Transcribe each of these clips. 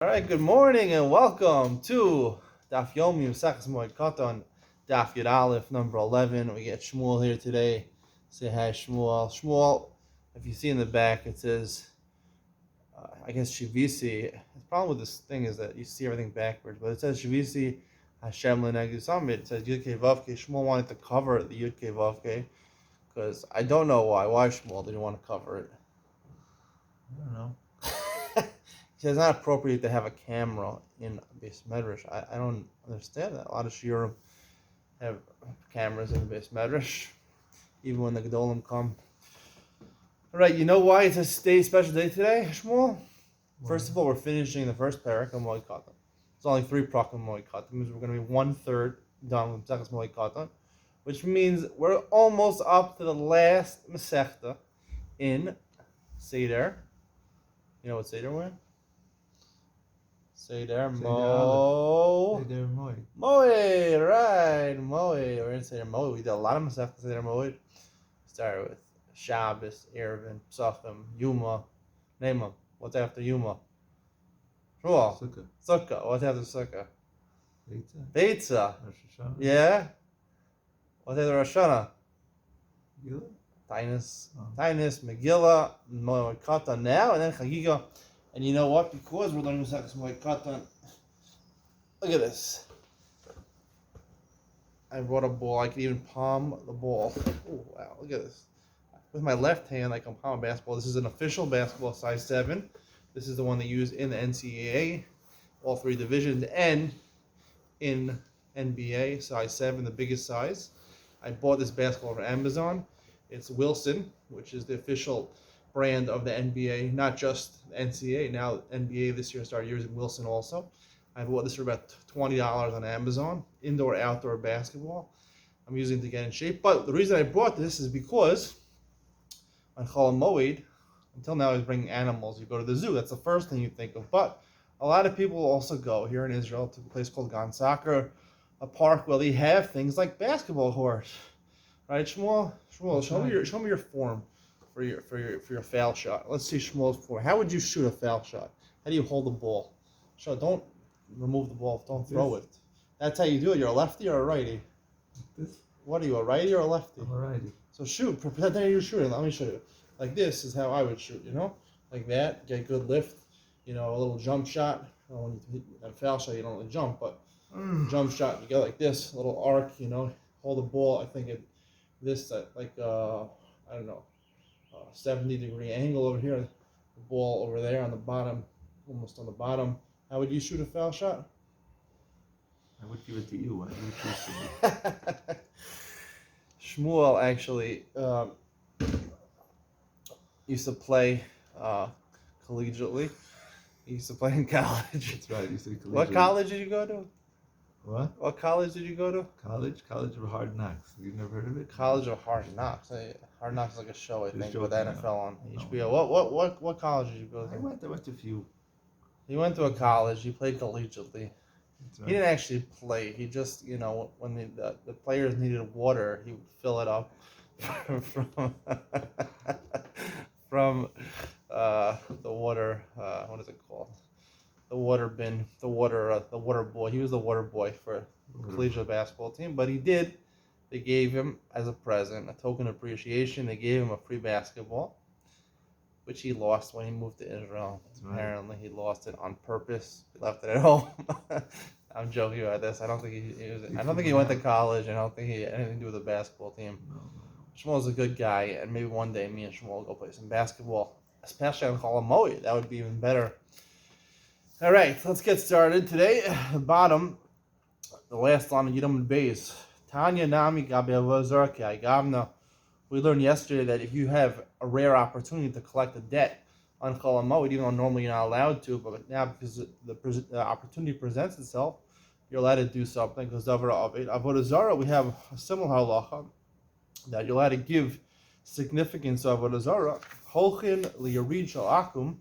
All right, good morning and welcome to Daf Yomi Moed Katan, Daf Yud Aleph, number 11. We get Shmuel here today. Say hi, Shmuel. Shmuel, if you see in the back, it says, I guess Shivisi. The problem with this thing is that you see everything backwards, but it says Shivisi Hashem Lenegdu Summit. It says Yudke Vavke. Shmuel wanted to cover the Yudke Vavke because I don't know why. Why Shmuel didn't want to cover it? I don't know. It's not appropriate to have a camera in a base medrash. I don't understand that. A lot of shiurim have cameras in the base medrash, even when the gedolim come. All right, you know why it's a special day today, Shmuel? First of all, we're finishing the first parak of Moed Katan. It's only 3 parak of Moed Katan. It means we're going to be 1/3 done with Masechtas Moed Katan, which means we're almost up to the last Masechta in Seder. You know what Seder we're in? Seder Moed, right? Moed. We're in Seder Moed. We did a lot of Masechtas Seder Moed. Started with Shabbos, Erevin, Pesachim, Yuma. Name them. What's after Yuma? Shmuel. Sukkah. What's after Sukkah? Beitza. Yeah. What's after Rosh Hashanah? Tainus, Megillah, Moed Katan now, and then Chagiga. And you know what? Because we're learning Masechtas Moed Katan, look at this. I brought a ball. I can even palm the ball. Oh, wow. Look at this. With my left hand, I can palm a basketball. This is an official basketball, size 7. This is the one they use in the NCAA, all 3 divisions, and in NBA, size 7, the biggest size. I bought this basketball from Amazon. It's Wilson, which is the official brand of the NBA, not just NCAA. Now NBA this year started using Wilson also. I bought this for about $20 on Amazon. Indoor, outdoor basketball. I'm using it to get in shape. But the reason I brought this is because on Chol Moed, until now I was bringing animals. You go to the zoo. That's the first thing you think of. But a lot of people also go here in Israel to a place called Gan Sacher, a park where they have things like basketball courts. Right, Shmuel? Shmuel, show me your form for your foul shot. Let's see Shmuel's form. How would you shoot a foul shot? How do you hold the ball? Don't remove the ball. Don't throw it. That's how you do it. You're a lefty or a righty? This? What are you, a righty or a lefty? I'm a righty. So shoot. Pretend you're shooting. Let me show you. Like this is how I would shoot, Like that. Get good lift. A little jump shot. When you hit a foul shot, you don't really jump, but jump shot, you go like this, little arc, hold the ball. I think at this, like, I don't know, 70-degree angle over here. The ball over there on the bottom, almost on the bottom. How would you shoot a foul shot? I would give it to you. I would choose to be. Shmuel actually used to play collegiately. He used to play in college. That's right. You said collegiate. What college did you go to? What college did you go to? College of Hard Knocks. You've never heard of it? College of Hard Knocks. Hard Knocks is like a show, I think, with NFL on HBO. No. What college did you go to? I went to a few. He went to a college. He played collegiately. That's right. He didn't actually play. He just, when the players needed water, he would fill it up from the water. What is it called? The water bin. The water boy. He was the water boy for the collegiate basketball team. But they gave him as a present, a token of appreciation. They gave him a free basketball, which he lost when he moved to Israel. Right. Apparently, he lost it on purpose. He left it at home. I'm joking about this. I don't think he went to college. I don't think he had anything to do with the basketball team. No. Shmuel's a good guy, and maybe one day me and Shmuel will go play some basketball, especially on Chol Moed. That would be even better. All right, let's get started. Today, the bottom, the last line of Yidam Beis. Tanya Nami Gabi Gavna. We learned yesterday that if you have a rare opportunity to collect a debt on Chol Moed, even though normally you're not allowed to, but now because the opportunity presents itself, you're allowed to do something. Because Avodah Zarah, we have a similar halacha that you're allowed to give significance to Avodah Zarah. Holchin liyarid shel akum,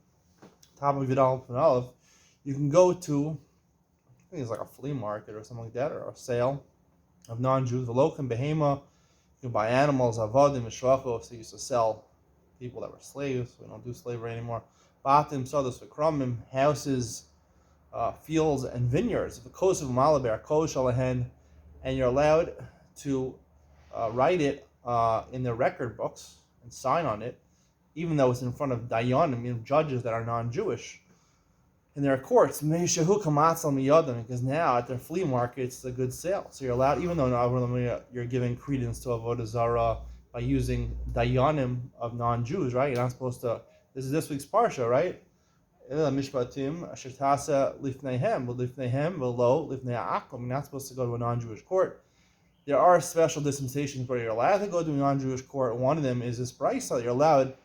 Tam Vidal Panalev. You can go to, I think it's like a flea market or something like that, or a sale of non-Jews. The Lochem Behema, you can buy animals, Avodim, Mishracho. So you used to sell people that were slaves. We don't do slavery anymore. Batim, Sodas, Vikramim, houses, fields and vineyards. The coast of Malabar, Kosh Alahen, and you're allowed to write it in their record books and sign on it, even though it's in front of dayanim, judges that are non-Jewish. In their courts, because now at their flea market it's a good sale. So you're allowed, even though you're giving credence to Avodah Zarah by using dayanim of non-Jews, right? You're not supposed to. This is this week's parsha, right? Mishpatim asher tasa lifneihem, but lifneihem v'lo lifnei ha'akom. You're not supposed to go to a non-Jewish court. There are special dispensations where you're allowed to go to a non-Jewish court. One of them is this brisa. You're allowed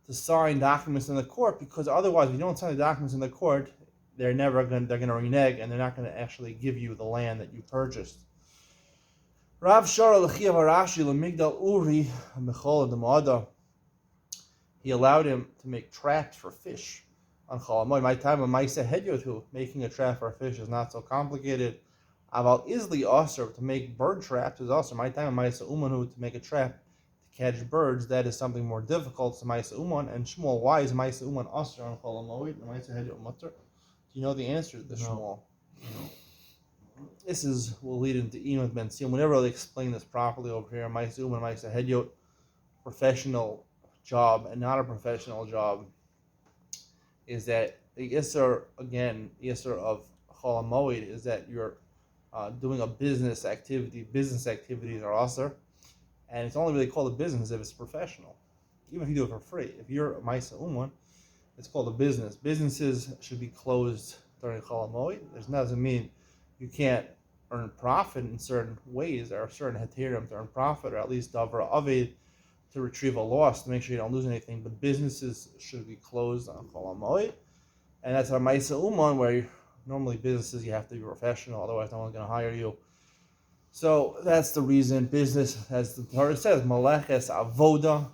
to sign documents in the court, because otherwise, if you don't sign the documents in the court, they're going to renege, and they're not going to actually give you the land that you purchased. Rav Shara l'chiyav Harashi l'migdal uri mechol d'moada. He allowed him to make traps for fish on Chol Hamoed. My time of Maisa Hedyotu, making a trap for a fish is not so complicated. Aval Isli Aser, to make bird traps is also. My time of Maisa Umanu, to make a trap to catch birds, that is something more difficult. So Maisa Uman and Shmuel, why is Maisa Uman Aser on Chol Hamoed and Maisa Hedyot Mutter? Do you know the answer to this, Shmuel? No. This will lead into Enoch Ben Sion. We never really explain this properly over here. Maisa Uman, Maisa Hedyot, professional job and not a professional job, is that the Isser, again, the Isser of Chol Hamoed is that you're doing a business activity. Business activities are Asr, and it's only really called a business if it's professional, even if you do it for free. If you're a Maisa Uman, it's called a business. Businesses should be closed during Chol Hamoed. This doesn't mean you can't earn profit in certain ways. There are certain heterim to earn profit, or at least davra aved, to retrieve a loss, to make sure you don't lose anything. But businesses should be closed on Chol Hamoed, and that's a Maisa Uman, where normally businesses you have to be professional, otherwise no one's going to hire you. So that's the reason. Business, as the Torah says, Maleches Avoda.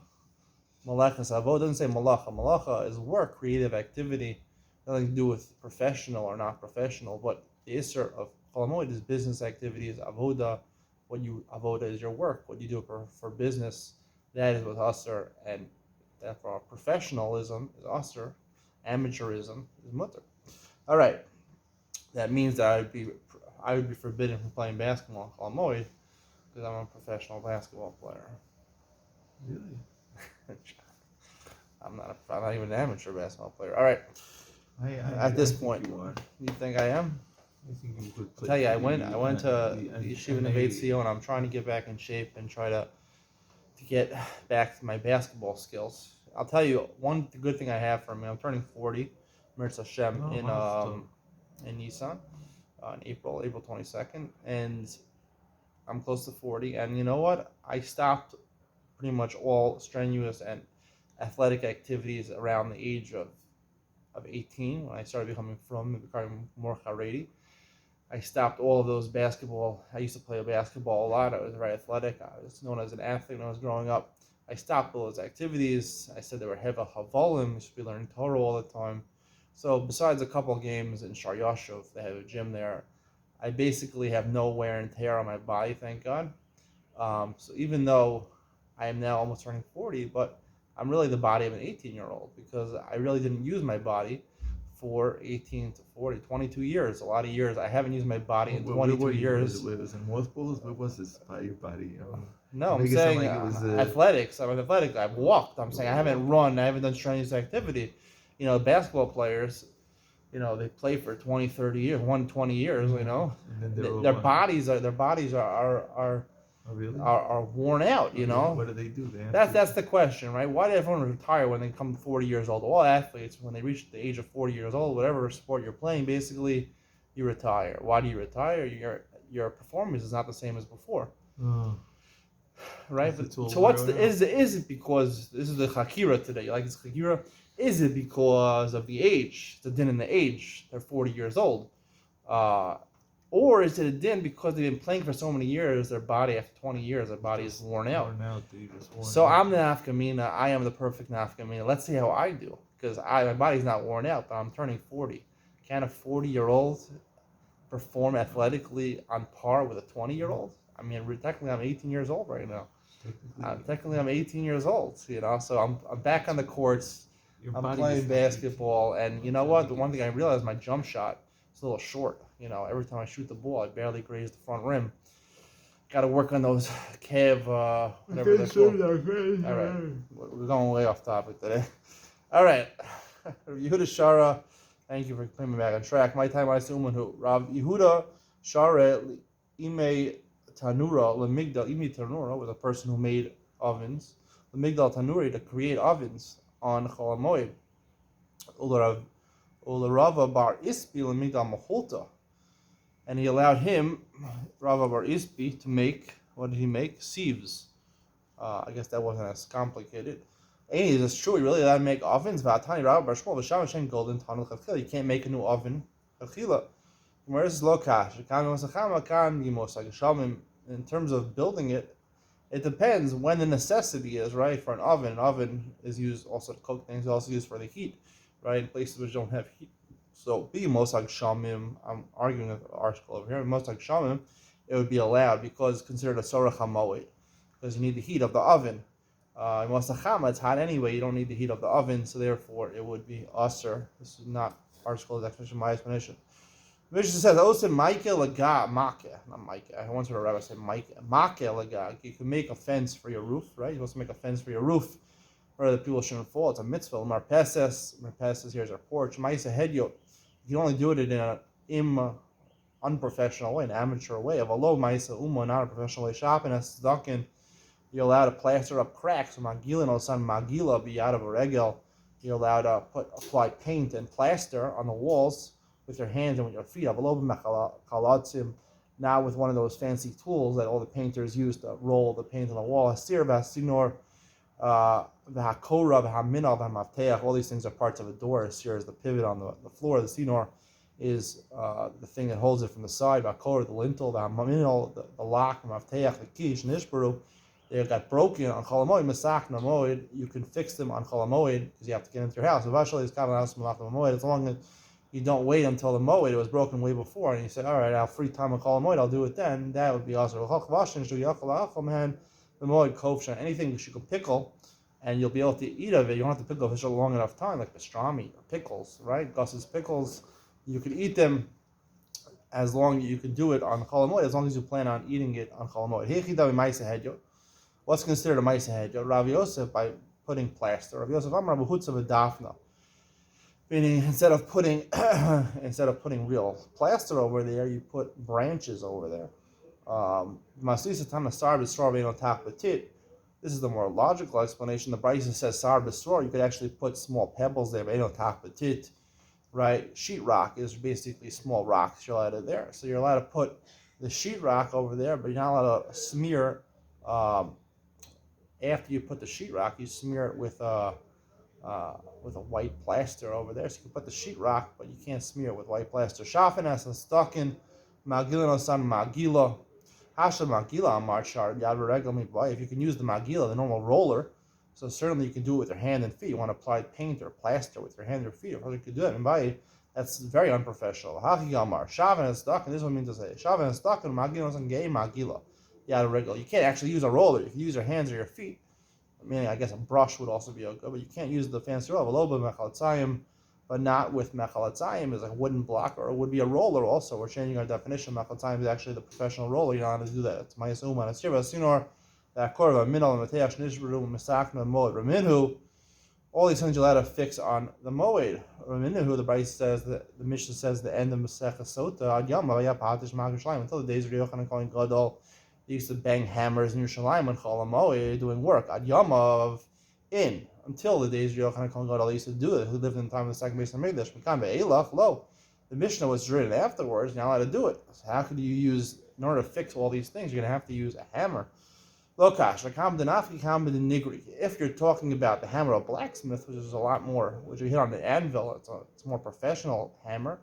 Maleches Avoda doesn't say Malacha. Malacha is work, creative activity, nothing to do with professional or not professional. But the Isser of Chol Hamoed is business activities. Avoda, Avoda is your work, what you do for business. That is what Asr, and therefore professionalism is Asr, amateurism is Mutter. All right, that means that I would be forbidden from playing basketball on Chol Hamoed because I'm a professional basketball player. Really? I'm not even an amateur basketball player. All right. At this point, you think I am? I think you could play. I'll tell you, I went to the Yeshiva Neve Tzion, and I'm trying to get back in shape and try to get back to my basketball skills. I'll tell you one good thing I have for me. I'm turning 40, Mirz Hashem, in Nisan, in April 22nd, and I'm close to 40. And you know what? I stopped pretty much all strenuous and athletic activities around the age of 18, when I started becoming more Haredi. I stopped all of those basketball. I used to play basketball a lot. I was very athletic. I was known as an athlete when I was growing up. I stopped all those activities. I said they were Heva Havolim. You should be learning Torah all the time. So besides a couple of games in Shar Yashuv, they have a gym there, I basically have no wear and tear on my body, thank God. So even though I am now almost turning 40, but I'm really the body of an 18-year-old, because I really didn't use my body for 18 to 40, 22 years, a lot of years. I haven't used my body in 22 years. Was it mothballs? What was this by your body? No, I'm saying athletics. I'm an athletic. I've walked. I'm saying I haven't run. I haven't done strenuous activity. You know, basketball players, you know, they play for 20, 30 years, 20 years, you know. And then their bodies are worn out, you know. What do they do? That's the question, right? Why did everyone retire when they come 40 years old? All athletes, when they reach the age of 40 years old, whatever sport you're playing, basically, you retire. Why do you retire? Your performance is not the same as before. Right? So is it because, this is the Chakira today, you like this Chakira? Is it because of the age, the din in the age, they're 40 years old? Or is it a din because they've been playing for so many years, their body, after 20 years, their body is worn out? So I'm the nafkamina, I am the perfect nafkamina. Let's see how I do, because my body's not worn out, but I'm turning 40. Can a 40-year-old perform athletically on par with a 20-year-old? I mean, technically I'm 18 years old right now. Technically I'm 18 years old, you know, so I'm back on the courts. I'm playing basketball, and you know what? The one thing I realized, my jump shot it's a little short. Every time I shoot the ball, I barely graze the front rim. Got to work on those Kev, whatever they're called. All right, we're going way off topic today. All right, Yehuda Shara, thank you for putting me back on track. My time I assume who Rav Yehuda Shara Ime Tanura Lemigdal Ime Tanura was a person who made ovens. Lemigdal Tanuri to create ovens on Chol Moed. Ularava Bar Ispi Lemigdal Mahulta. And he allowed him, Rava Bar Ispi, to make, what did he make? Sieves. I guess that wasn't as complicated. And it's true, he really allowed him to make ovens. Vatani Rava Bar Shmuel V'Sham Hashem Golden Tanul Chachila. You can't make a new oven. Chachila. Where is Lokash? In terms of building it, it depends when the necessity is, right? For an oven is used also to cook things, also used for the heat, right? In places which don't have heat. So, be Mosag Shamim, I'm arguing with the article over here, Mosag Shamim, it would be allowed because it's considered a Sorach HaMoed, because you need the heat of the oven. Mosag Chama, it's hot anyway, you don't need the heat of the oven, so therefore it would be Aser. This is not article's explanation, my explanation. Mishnah says, "Osin Maike Laga Make." Not Maike. I once heard a rabbi say Maike Laga. You can make a fence for your roof, right? You're supposed to make a fence for your roof, where the people shouldn't fall. It's a mitzvah. Marpeses. Here's our porch. Maisa Hedyot. You can only do it in an unprofessional way, an amateur way. Of a low Maisa Uma, not a professional way. Shopping as Tzedakah, you're allowed to plaster up cracks. Magila no san Magila be out of a regel. You're allowed to apply paint and plaster on the walls with your hands and with your feet. Now with one of those fancy tools that all the painters use to roll the paint on the wall. All these things are parts of a door. Asir is the pivot on the floor. The sinor is the thing that holds it from the side. The lintel, the lock, the kish, nishbaru. They got broken on Chol Moed, Mesak Moed. You can fix them on Chol Moed because you have to get into your house. As long as you don't wait until the Moed, it was broken way before, and you say, all right, I'll free time on Chol Moed, I'll do it then. That would be also the Moed Kovshan. Anything you can pickle, and you'll be able to eat of it. You don't have to pickle fish a long enough time, like pastrami or pickles, right? Gus's pickles, you can eat them as long as you can do it on Chol Moed, as long as you plan on eating it on Chol Moed. What's considered a Maisa Hedyo? Rav Yosef, by putting plaster. Rav Yosef, I'm Rav Hutza v'Dafna. Meaning, instead of putting real plaster over there, you put branches over there. This is the more logical explanation. The Brisa says sar b'sror. You could actually put small pebbles there, right? Sheetrock is basically small rocks you're allowed to there. So you're allowed to put the sheetrock over there, but you're not allowed to smear. After you put the sheetrock, you smear it with a white plaster over there. So you can put the sheetrock, but you can't smear it with white plaster. Shafin as a stocking, magila no san magila, hasha magila amar shar yad. If you can use the magila, the normal roller, so certainly you can do it with your hand and feet. You want to apply paint or plaster with your hand or feet, or you could do it. And by that's very unprofessional. Hachi amar shavin as stocking. This is what I mean to say. Shavin as stocking magila no san gay magila. You can't actually use a roller. If you use your hands or your feet, meaning I guess a brush would also be okay, but you can't use the fancy roller. A little bit of mechalatzayim, but not with mechalatzayim is like a wooden block, or it would be a roller also. We're changing our definition. Mechalatzayim is actually the professional roller. You're not allowed to do that. It's ma'asuma. It's shiva sinor, that korva minal mateach nishbaru misakna moed raminhu. All these things you're allowed to fix on the moed. Raminhu, the Brisa says, the Mishnah says, the end of Masechah Sota ad yama vayapatish magashlayim, until the days of Yochanan Kohen Gadol. They used to bang hammers in Yerushalayim when Chol Moed doing work. Ad Yamav in until the days of Yochanan Kohen Gadol used to do it. Who lived in the time of the second base of Mikdash? Mikam be'elach lo. The Mishnah was written afterwards. You're not allowed to do it. So how could you use in order to fix all these things? You're going to have to use a hammer. Lokash lakam denafki kam nigri. If you're talking about the hammer of blacksmith, which is a lot more, which you hit on the anvil, it's a more professional hammer.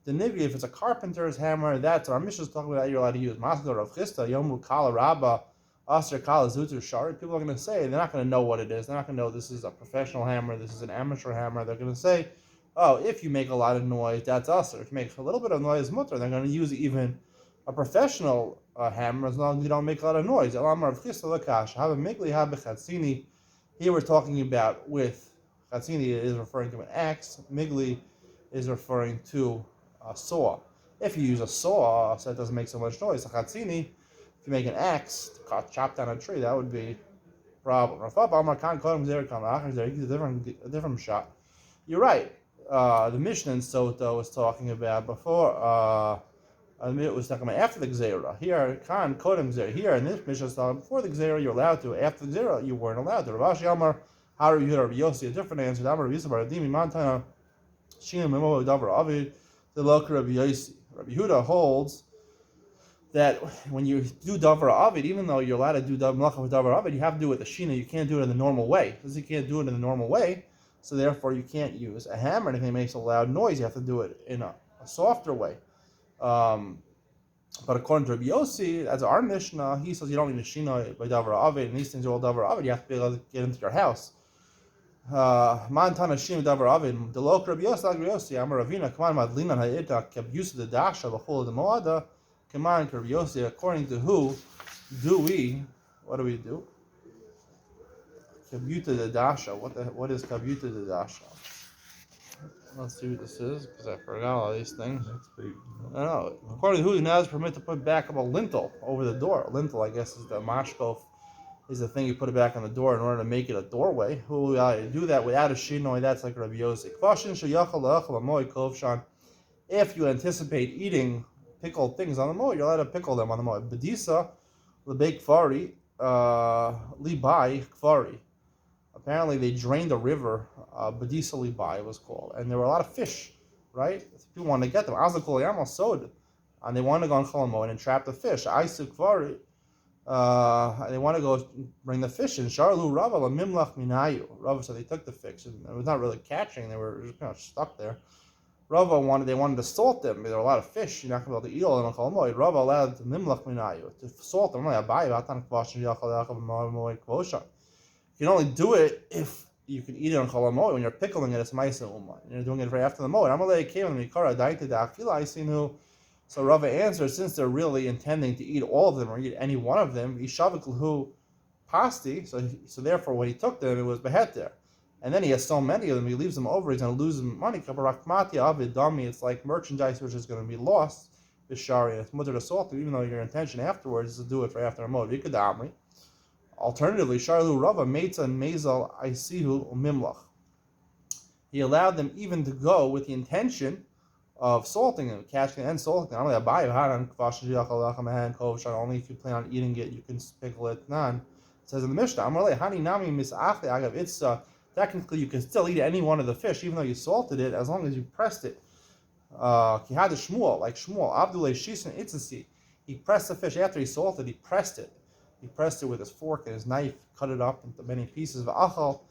The nigri, if it's a carpenter's hammer, that's what our Mishnah is talking about. You're allowed to use Masdor Rav Chisda Yomu Kala Rabba Aser Kala Zutur Shari. People are going to say, they're not going to know what it is. They're not going to know this is a professional hammer, this is an amateur hammer. They're going to say, oh, if you make a lot of noise, that's Aser. If you make a little bit of noise, mutter. They're going to use even a professional hammer as long as you don't make a lot of noise. Elam Rav Chisda Lakash Have a Migli Have Chatzini. Here we're talking about with Chatzini is referring to an axe. Migli is referring to a saw. If you use a saw, so it doesn't make so much noise, a chatzini, if you make an axe to chop down a tree, that would be a problem. A different shot. You're right. The Mishnah in Sota was talking about before. It was talking about after the Gzera. Here, Khan Kodem Gzera. Here in this Mishnah, talking before the Gzera, you're allowed to. After the Gzera, you weren't allowed to. Rav Ashi Amar, Haru Yehuda Rabbi Yossi, a different answer. Amar Rabbi Yisrael Baradimi Montana, Shina Memo Davar Avid, the Lok Rabbi Yossi. Rabbi Yehuda holds that when you do Davar Avid, even though you're allowed to do Melacha with Davar Avid, you have to do it with the Shina. You can't do it in the normal way. Because you can't do it in the normal way, so therefore you can't use a hammer or anything that makes a loud noise. You have to do it in a softer way. But according to Rabbi Yossi, that's our Mishnah, he says you don't need a Shina by Davar Avid, and these things are all Davar Avid. You have to be able to get into your house. Mantana Shina Davar Avid, the Lok Rabbi Yossi, Amar Ravina, come on, Madlina Ha'ita, Kabuse the Dasha, Bachol the Moada, come on, Rabbi Yossi, according to who do we, what do we do? Kabuta the Dasha, what is Kabuta the Dasha? Let's see what this is, because I forgot all these things. That's big. I don't know. According to who, now is permitted to put back up a lintel over the door. A lintel, I guess, is the mashkof, is the thing you put it back on the door in order to make it a doorway. Who will do that without a shinoi? That's like Rabbi Yossi. If you anticipate eating pickled things on the moed, you're allowed to pickle them on the moed. Bedisa, lebei kfari, libai kfari. Apparently, they drained a river, Bedisa libai it was called, and there were a lot of fish, right? People wanted to get them. Azakol yamal sod, and they wanted to go on Chol Moed and trap the fish. Aisu kfari, they want to go bring the fish in. Sharlu Rava lamimlach minayu. Rava said they took the fish, and it was not really catching; they were just kind of stuck there. Rava they wanted to salt them. There were a lot of fish. You're not going to be able to eat all of them on Chol Moed. Rava allowed the mimlach minayu to salt them. You can only do it if you can eat it on Chol Moed. When you're pickling it, it's ma'isa umma. You're doing it right after the Moed. So Rava answered, since they're really intending to eat all of them or eat any one of them, Yishavik pasti. So therefore, when he took them, it was beheter. And then he has so many of them, he leaves them over. He's going to lose money. It's like merchandise which is going to be lost. Bishari, it's mutter to salt, even though your intention afterwards is to do it for after a Moed. Alternatively, Sharlu Rava Meitza and Mezal Aisihu Mimlach. He allowed them even to go with the intention of salting them, catching and salting them. Only if you plan on eating it, you can pickle it. It says in the Mishnah, technically you can still eat any one of the fish, even though you salted it, as long as you pressed it. Kihad Shmuel, like Shmuel, Abdullah Shisan Itzasi. He pressed the fish after he salted, he pressed it. He pressed it with his fork and his knife, cut it up into many pieces of achal,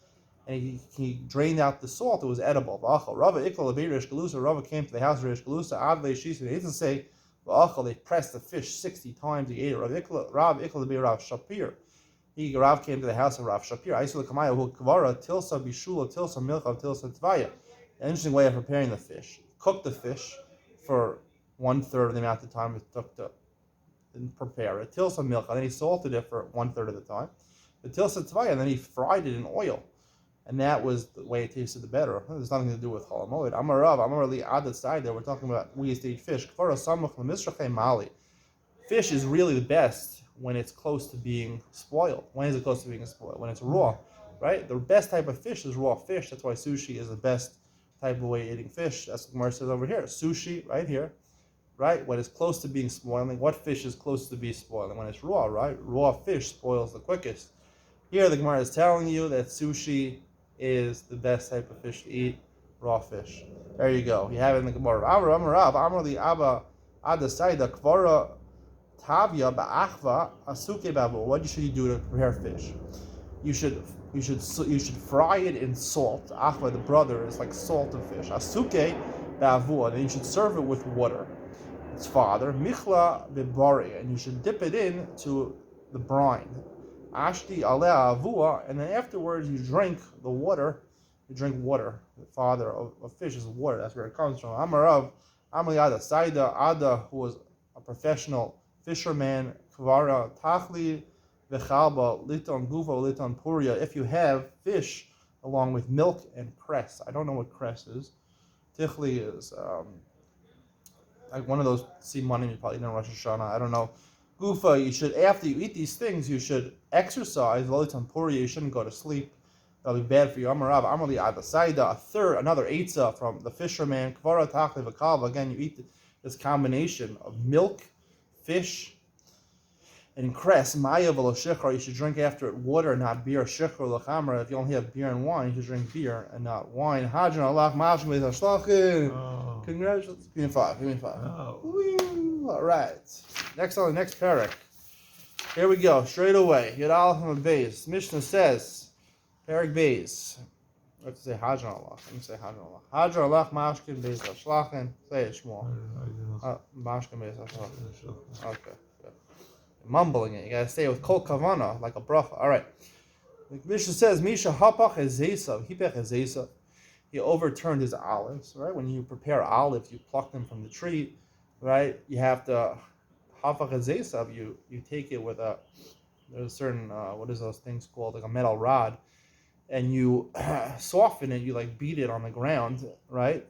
and he drained out the salt. It was edible. Rava Ikla Rish Galusa. Rava came to the house of Rish Galusa. Adle Shisa. They didn't say they pressed the fish 60 times. He ate it. Rav Ikla Rav Shapir. Rav came to the house of Rav Shapir. Aisul Kamaya Hu Kvara Tilsa Bishula Tilsa Milcha Tilsa Tvaya. An interesting way of preparing the fish. Cook the fish for 1/3 of the amount of time it took to prepare it. Tilsa milk, and then he salted it for 1/3 of the time. The tilsa tvaya, and then he fried it in oil, and that was the way it tasted the better. There's nothing to do with Chol Moed. Amar Rav, Amar Li Adat side there. We're talking about we used to eat fish. Fish is really the best when it's close to being spoiled. When is it close to being spoiled? When it's raw, right? The best type of fish is raw fish. That's why sushi is the best type of way of eating fish. That's what Gemara says over here. Sushi, right here. Right? When it's close to being spoiling, what fish is close to be spoiling? When it's raw, right? Raw fish spoils the quickest. Here the Gemara is telling you that sushi is the best type of fish to eat, raw fish. There you go. You have it in the Gemara. What should you do to prepare fish? You should fry it in salt. Achva, the brother, is like salt of fish. Asuke ba'avua, and you should serve it with water. Its father, Michla Bibari, and you should dip it in to the brine. Ashti Alea Avua, and then afterwards you drink the water. You drink water. The father of fish is water. That's where it comes from. Amarav, Amaliada Saida, Ada, who was a professional fisherman, Kvara, Tachli, Vechalba, Liton Guva, Liton Puria. If you have fish along with milk and cress, I don't know what cress is. Tichli is like one of those simanim you probably eat in Rosh Hashanah. I don't know. Gufa, you should, after you eat these things, you should exercise. You shouldn't go to sleep. That'll be bad for you. Amarav, Amali Adasaida, another eitzah from the fisherman. Kvara Tachli V'Kava. Again, you eat this combination of milk, fish, and cress. Maya v'lo shichar. You should drink after it water, not beer. Shichar l'chamra. If you only have beer and wine, you should drink beer and not wine. Hadran Allah mashim v'zashlachin. Oh. Congratulations. Give me five. Oh. Woo. All right. Next on the next parak. Here we go. Straight away. Yad Aleph and Beis. Mishnah says, parak Beis. I have to say Hadran Allah. Let me say Hadran Allah. Hadran Allah mashkin beis hashlachin. Say it, Shmuel. Mashkin beis hashlachin. Okay. Mumbling it. You gotta say it with kol kavana, like a bracha. All right. The Mishnah says, Misha hapach ezesav, hipech ezesav. He overturned his olives, right? When you prepare olives, you pluck them from the tree, right? You have to hapach ezesav. You take it with there's a certain what is those things called, like a metal rod, and you soften it. You like beat it on the ground, right?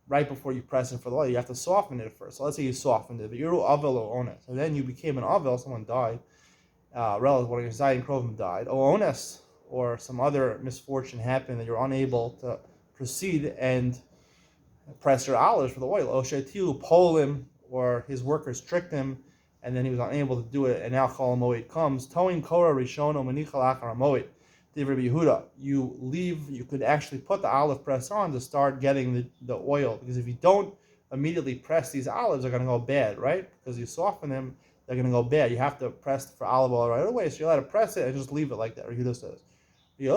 Right before you press it for the oil, you have to soften it first. So let's say you softened it, but you're avel ones, and then you became an avel. Someone died, relative, one of your zayin krovim died, ones, or some other misfortune happened that you're unable to proceed and press your olives for the oil. Oshetiu polim, or his workers tricked him, and then he was unable to do it. And now Chol Moed comes. Toin Korah Rishono Manichal Achar Moed. Rabbi Yehuda, you could actually put the olive press on to start getting the oil, because if you don't immediately press, these olives are going to go bad, right? Because you soften them, they're going to go bad. You have to press for olive oil right away, so you're allowed to press it and just leave it like that, Yehuda says. You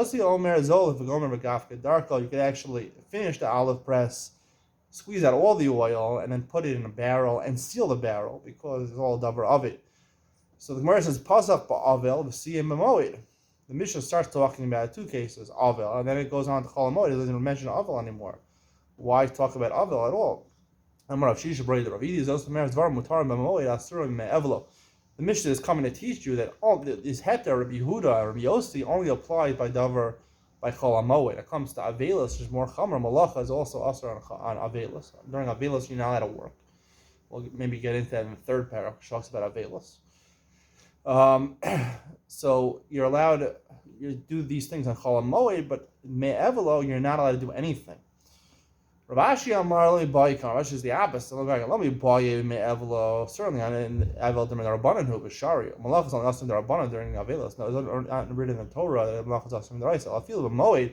could actually finish the olive press, squeeze out all the oil, and then put it in a barrel and seal the barrel, because it's all davar of it. So the Gemara says, Pasach ba'avel v'siyim b'moed. The Mishnah starts talking about two cases, Avel, and then it goes on to Chol Moed. It doesn't even mention Avel anymore. Why talk about Avel at all? The Mishnah is coming to teach you that all this heter, Rabbi Yehuda, Rabbi Yossi, only applies by Chol Moed. When it comes to Avelis, there's more Chamra. Malacha is also usher on Avelis. During Avelis, you're not allowed to work. We'll maybe get into that in the third paragraph, which talks about Avelis. So you're allowed to do these things on Chol Moed, but Me'evelo, you're not allowed to do anything. Rav Ashi Amar Li Bayi Kan. Rav Ashi is the opposite. Let me Bayi Me'evelo. Certainly, on Avel during the Rabbanan who was Shari. Malach is only us in the Rabbanan during Avelos. No, it's not written in the Torah that Malach is us in the Raisa. I feel the Moed.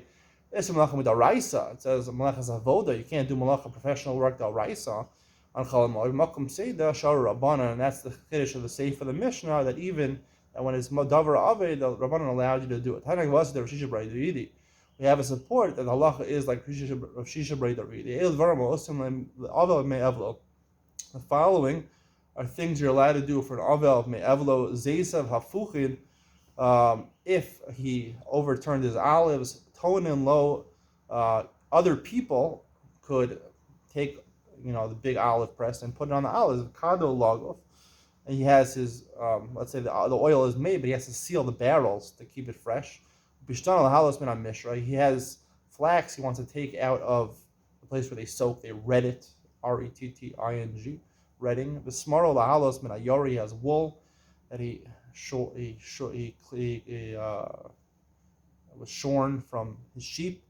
It's Malach with the Raisa. It says Malach is Avoda. You can't do Malach professional work the Raisa on Chol Moed. Makom Seida Shari Rabbanan, and that's the Kiddush of the Seif of the Mishnah, that even and when it's davar aved, the Rabbanan allowed you to do it. We have a support that the halacha is like Rav Shisha Brei Davidi. The following are things you're allowed to do for an avel me'evlo zeisav hafuchin. If he overturned his olives, tonin lo, other people could take the big olive press and put it on the olives. Kado logov. And he has his, let's say the oil is made, but he has to seal the barrels to keep it fresh. Bishtan al-halos min mishra. He has flax he wants to take out of the place where they soak. They red it, retting, redding. The smaro al-halos min ayori. He has wool that was shorn from his sheep,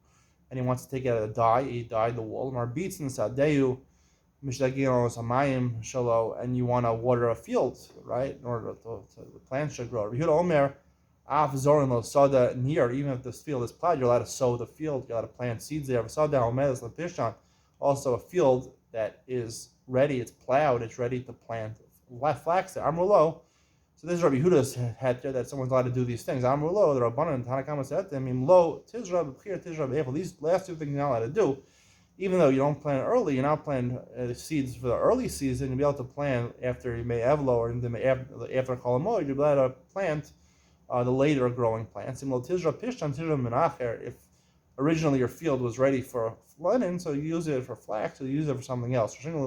and he wants to take it out of the dye. He dyed the wool. Marbitz and sadeyu. And you want to water a field, right, in order to the plants should grow. Even if this field is plowed, you're allowed to sow the field, you're allowed to plant seeds there. Also a field that is ready, it's plowed, it's ready to plant flax there. Amrulo. So this is Rabbi Yehuda's heter that someone's allowed to do these things. Amrulo, the Rabbanan and Tanakama said to him, lo, tizra b'chir, tizra b'efel. These last two things you're not allowed to do. Even though you don't plant early, you're not planting seeds for the early season. You'll be able to plant after you may evlo, or after Chol Moed, you'll be able to plant the later growing plants. If originally your field was ready for linen, so you use it for flax, so you use it for something else. Gives a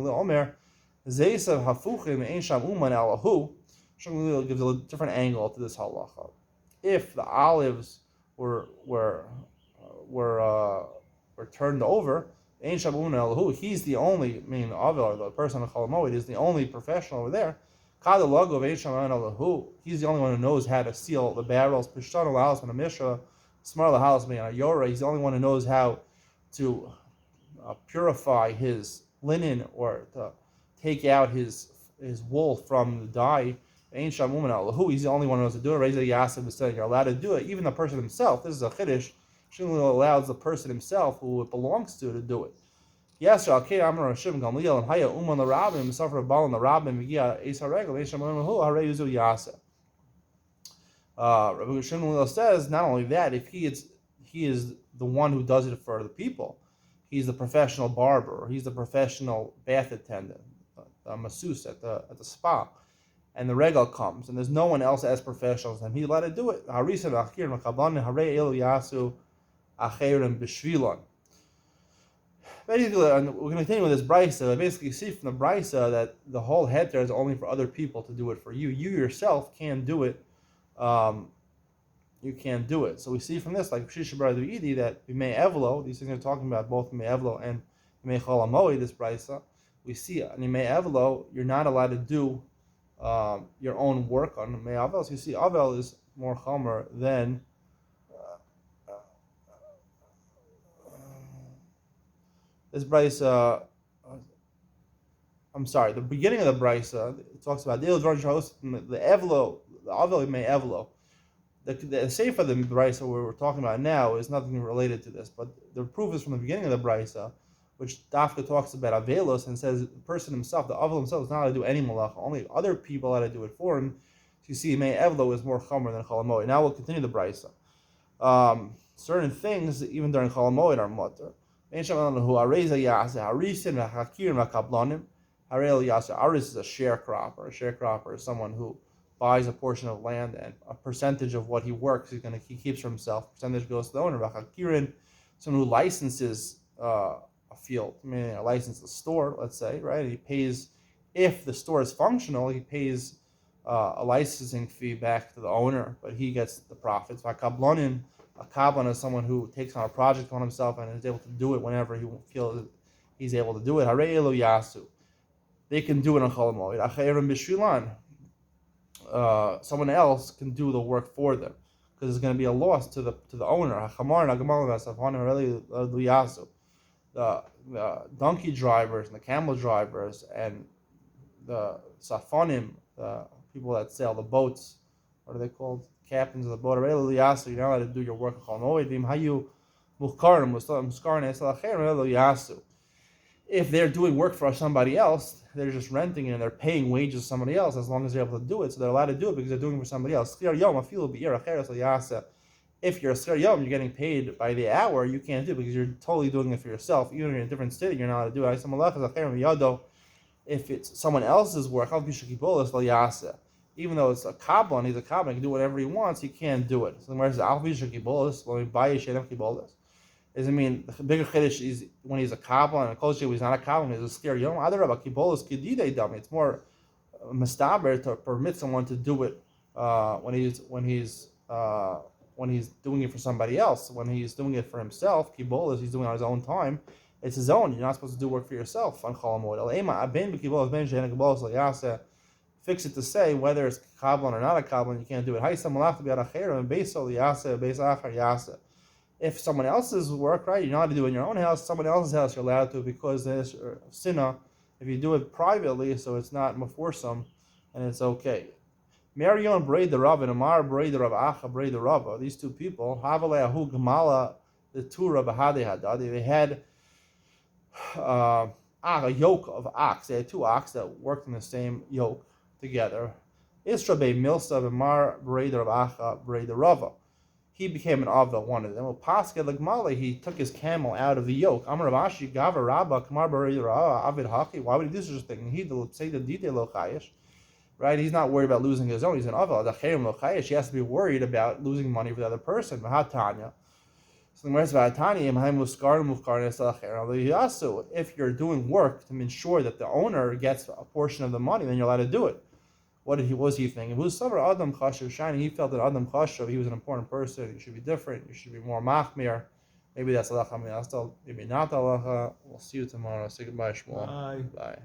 different angle to this halacha. If the olives were turned over, He's the only, meaning Avel, the person in Chol Moed, is the only professional over there. He's the only one who knows how to seal the barrels. He's the only one who knows how to purify his linen or to take out his wool from the dye. He's the only one who knows to do it. You're allowed to do it. Even the person himself, this is a chiddush, allows the person himself who it belongs to do it. Yes, okay, I'm a Shim Gamliel and Haya Uman the Rabbim, suffer a ball in the Rabbim, Vigia, Asa Regal, Who Hare Yuzu Yasa. Rabbi Shim Gamliel says, not only that, if he is the one who does it for the people, he's the professional barber, or he's the professional bath attendant, a masseuse at the spa, and the regal comes, and there's no one else as professional as him, he's allowed to do it. Harisa Achir Makablan, Hare Elu Yasu, Acherim Bishvilon. Basically, we're going to continue with this brisa. I basically see from the brisa that the whole heter is only for other people to do it for you. You yourself can't do it. You can't do it. So we see from this, like Shisha Bar Idi, that Bimei Evlo, these things are talking about both Bimei Evlo and Bimei Chol HaMoed, this brisa. We see on Bimei Evlo, you're not allowed to do your own work on Bimei Avel. So you see, Avel is more chomer than this brisa. I'm sorry. The beginning of the brisa, it talks about the evlo, the avel may evlo. The sefer of the brisa we're talking about now is nothing related to this, but the proof is from the beginning of the brisa, which Dafka talks about avelos and says the person himself, the avel himself, is not allowed to do any malacha. Only other people are allowed to do it for him. So you see, may evlo is more chomer than chol hamoed. Now we'll continue the brisa. Certain things, even during chol hamoed, are mutter. Aris is a sharecropper. A sharecropper is someone who buys a portion of land and a percentage of what he works he keeps for himself. Percentage goes to the owner. Someone who licenses a field, meaning a license a store, let's say, right? He pays, if the store is functional, he pays a licensing fee back to the owner, but he gets the profits. A kablan is someone who takes on a project on himself and is able to do it whenever he feels he's able to do it. Hare elo yasu. They can do it on chol hamoed. Acherim bishvilan. Someone else can do the work for them because there's going to be a loss to the owner. The donkey drivers and the camel drivers and the safonim, the people that sail the boats, what are they called? Captains of the boat. You're not allowed to do your work. If they're doing work for somebody else, they're just renting it and they're paying wages to somebody else as long as they're able to do it. So they're allowed to do it because they're doing it for somebody else. If you're a schir yom, you're getting paid by the hour, you can't do it because you're totally doing it for yourself. Even if you're in a different city, you're not allowed to do it. If it's someone else's work, even though it's a kabbalah, he's a kabbalah, he can do whatever he wants, he can't do it. So the Gemara says, let me buy a shedem kibolas. Does it mean the bigger chiddush is when he's a kabbalah and a kol he's not a kabbalah, he's a scare yom? Other about kibolas kididei dami. It's more mistaber to permit someone to do it when he's doing it for somebody else. When he's doing it for himself, kibolas, he's doing it on his own time. It's his own. You're not supposed to do work for yourself on chol hamoed. Fix it to say whether it's kabbalah or not a kabbalah, you can't do it. If someone else's work, right, you're not allowed to do it in your own house. Someone else's house, you're allowed to because there's sinna. If you do it privately, so it's not maforsam, and it's okay. Marion braid the Rav and Amar braid the Rav Acha braid the Rav. These two people, Havaleahu Gamala, the two Rav Hade Hadad, they had a yoke of ox. They had two ox that worked in the same yoke together. Isra be Milsa Amar braid the Rav Acha braid the Rav. He became an Avda, one of them. Well, Pascha Lagmali, he took his camel out of the yoke. Amar Ravashi Gava Rabba Kamar braid the Rav Avid Haki. Why would he do such a thing? He will say the detail lo chayish. Right, he's not worried about losing his own. He's an aval. He has to be worried about losing money for the other person. Mahatanya. So the Tanya, if you're doing work to ensure that the owner gets a portion of the money, then you're allowed to do it. What was he thinking? He felt that Adam Chashav, he was an important person. You should be different. You should be more machmir. Maybe that's halacha mi'asta. Maybe not halacha. We'll see you tomorrow. Say goodbye, Shmuel. Bye. Bye.